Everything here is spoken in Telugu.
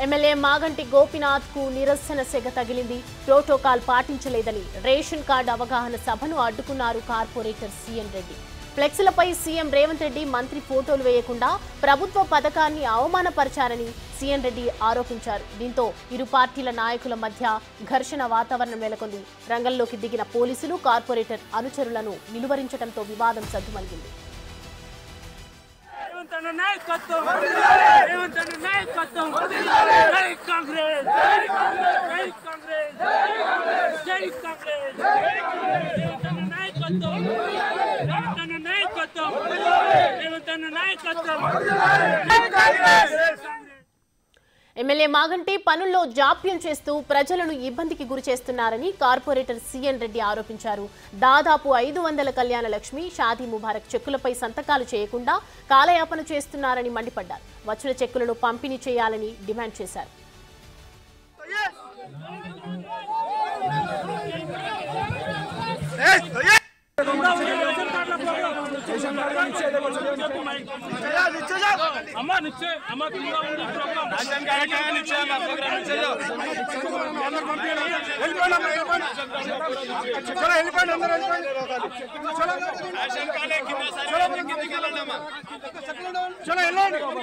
ఎమ్మెల్యే మాగంటి గోపీనాథ్ కు నిరసన సెగ తగిలింది. ప్రోటోకాల్ పాటించలేదని రేషన్ కార్డు అవగాహన సభను అడ్డుకున్నారు కార్పొరేటర్ సిఎన్ రెడ్డి. ఫ్లెక్స్లపై సీఎం రేవంత్ రెడ్డి మంత్రి ఫోటోలు వేయకుండా ప్రభుత్వ పథకాన్ని అవమానపరిచారని సిఎన్ రెడ్డి ఆరోపించారు. దీంతో ఇరు పార్టీల నాయకుల మధ్య ఘర్షణ వాతావరణం నెలకొంది. రంగంలోకి దిగిన పోలీసులు కార్పొరేటర్ అనుచరులను నిలువరించడంతో వివాదం సద్దుమణిగింది. ఎమ్మెల్యే మాగంటి పనుల్లో జాప్యం చేస్తూ ప్రజలను ఇబ్బందికి గురి చేస్తున్నారని కార్పొరేటర్ సిఎన్ రెడ్డి ఆరోపించారు. దాదాపు 500 కళ్యాణ లక్ష్మి, షాదీ ముబారక్ చెక్కులపై సంతకాలు చేయకుండా కాలయాపన చేస్తున్నారని మండిపడ్డారు. వచ్చిన చెక్కులను పంపిణీ చేయాలని డిమాండ్ చేశారు. चलो